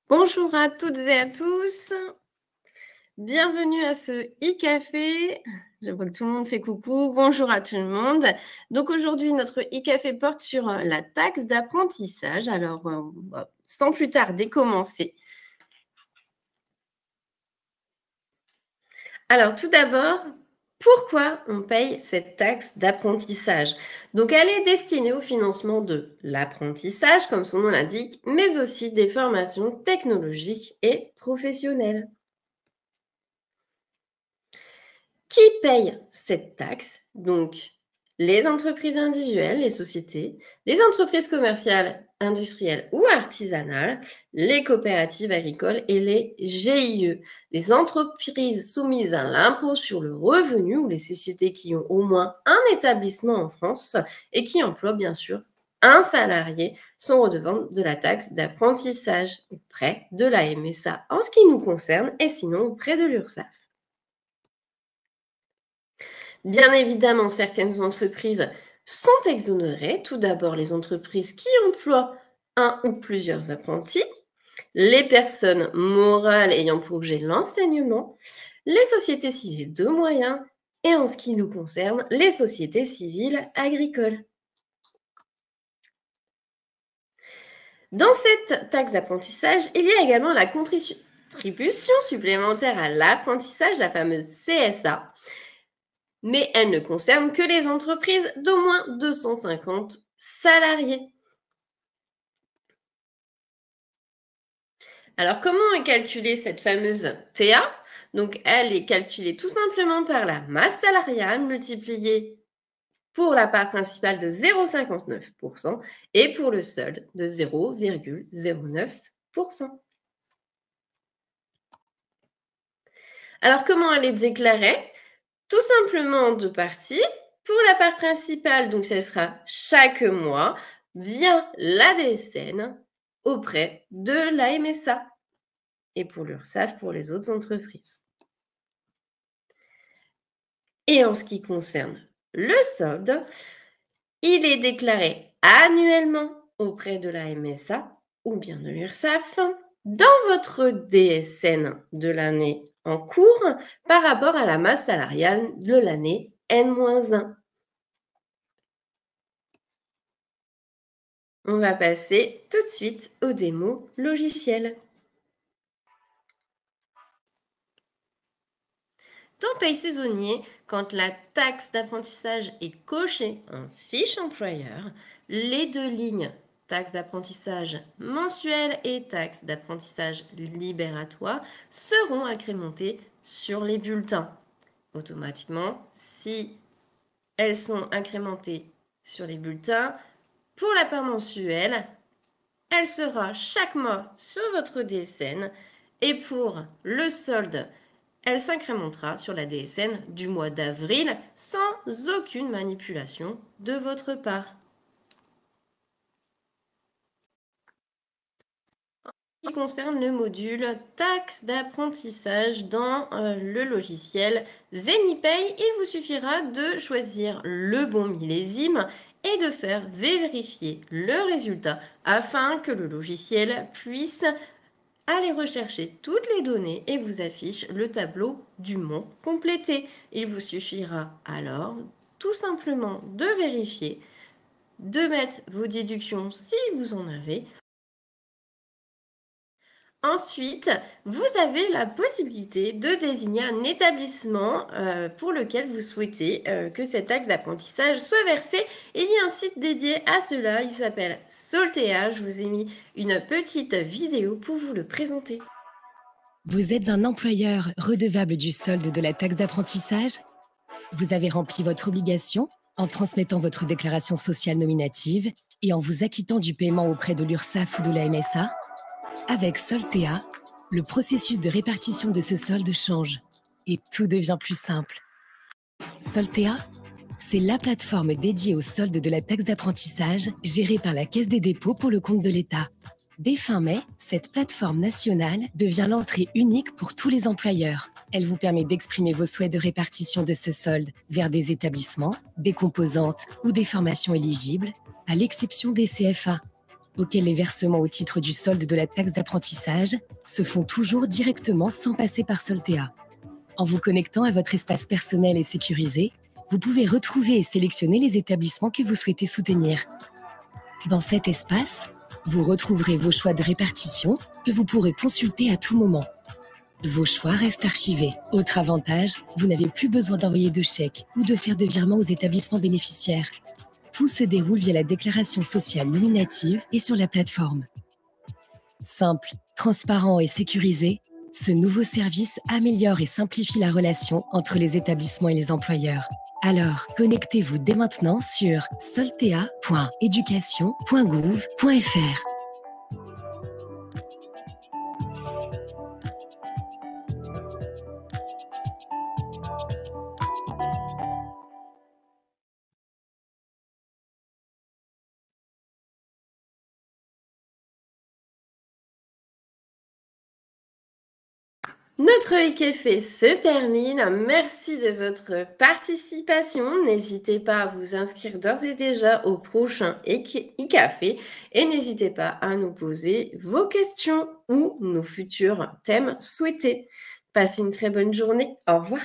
Bonjour à toutes et à tous, bienvenue à ce e-café. Je vois que tout le monde fait coucou. Bonjour à tout le monde. Donc aujourd'hui, notre e-café porte sur la taxe d'apprentissage. Alors, on va sans plus tarder commencer. Alors tout d'abord, pourquoi on paye cette taxe d'apprentissage? Donc elle est destinée au financement de l'apprentissage, comme son nom l'indique, mais aussi des formations technologiques et professionnelles. Qui paye cette taxe? Donc, les entreprises individuelles, les sociétés, les entreprises commerciales, industrielles ou artisanales, les coopératives agricoles et les GIE, les entreprises soumises à l'impôt sur le revenu ou les sociétés qui ont au moins un établissement en France et qui emploient bien sûr un salarié sont redevables de la taxe d'apprentissage auprès de la MSA en ce qui nous concerne et sinon auprès de l'URSSAF. Bien évidemment, certaines entreprises sont exonérées. Tout d'abord, les entreprises qui emploient un ou plusieurs apprentis, les personnes morales ayant pour objet l'enseignement, les sociétés civiles de moyens et en ce qui nous concerne, les sociétés civiles agricoles. Dans cette taxe d'apprentissage, il y a également la contribution supplémentaire à l'apprentissage, la fameuse CSA, mais elle ne concerne que les entreprises d'au moins 250 salariés. Alors, comment est calculée cette fameuse TA? Donc, elle est calculée tout simplement par la masse salariale multipliée pour la part principale de 0,59% et pour le solde de 0,09%. Alors, comment elle est déclarée? Tout simplement en deux parties. Pour la part principale, donc ce sera chaque mois via la DSN auprès de la MSA et pour l'URSSAF pour les autres entreprises. Et en ce qui concerne le solde, il est déclaré annuellement auprès de la MSA ou bien de l'URSSAF dans votre DSN de l'année en cours par rapport à la masse salariale de l'année N-1. On va passer tout de suite aux démos logicielles. Dans Paye saisonnier, quand la taxe d'apprentissage est cochée en fiche employeur, les deux lignes taxe d'apprentissage mensuelle et taxe d'apprentissage libératoire seront agrémentées sur les bulletins. Automatiquement, si elles sont incrémentées sur les bulletins, pour la part mensuelle, elle sera chaque mois sur votre DSN et pour le solde, elle s'incrémentera sur la DSN du mois d'avril sans aucune manipulation de votre part. En ce qui concerne le module taxe d'apprentissage dans le logiciel ZeniPay, il vous suffira de choisir le bon millésime et de faire vérifier le résultat afin que le logiciel puisse aller rechercher toutes les données et vous affiche le tableau du mont complété. Il vous suffira alors tout simplement de vérifier, de mettre vos déductions si vous en avez. Ensuite, vous avez la possibilité de désigner un établissement pour lequel vous souhaitez que cette taxe d'apprentissage soit versée. Il y a un site dédié à cela, il s'appelle Soltea. Je vous ai mis une petite vidéo pour vous le présenter. Vous êtes un employeur redevable du solde de la taxe d'apprentissage? Vous avez rempli votre obligation en transmettant votre déclaration sociale nominative et en vous acquittant du paiement auprès de l'URSSAF ou de la MSA? Avec Soltea, le processus de répartition de ce solde change et tout devient plus simple. Soltea, c'est la plateforme dédiée au solde de la taxe d'apprentissage gérée par la Caisse des dépôts pour le compte de l'État. Dès fin mai, cette plateforme nationale devient l'entrée unique pour tous les employeurs. Elle vous permet d'exprimer vos souhaits de répartition de ce solde vers des établissements, des composantes ou des formations éligibles, à l'exception des CFA. auxquels les versements au titre du solde de la taxe d'apprentissage se font toujours directement sans passer par Soltea. En vous connectant à votre espace personnel et sécurisé, vous pouvez retrouver et sélectionner les établissements que vous souhaitez soutenir. Dans cet espace, vous retrouverez vos choix de répartition que vous pourrez consulter à tout moment. Vos choix restent archivés. Autre avantage, vous n'avez plus besoin d'envoyer de chèques ou de faire de virements aux établissements bénéficiaires. Tout se déroule via la déclaration sociale nominative et sur la plateforme. Simple, transparent et sécurisé, ce nouveau service améliore et simplifie la relation entre les établissements et les employeurs. Alors, connectez-vous dès maintenant sur soltea.education.gouv.fr. Notre e-café se termine. Merci de votre participation. N'hésitez pas à vous inscrire d'ores et déjà au prochain e-café et n'hésitez pas à nous poser vos questions ou nos futurs thèmes souhaités. Passez une très bonne journée. Au revoir.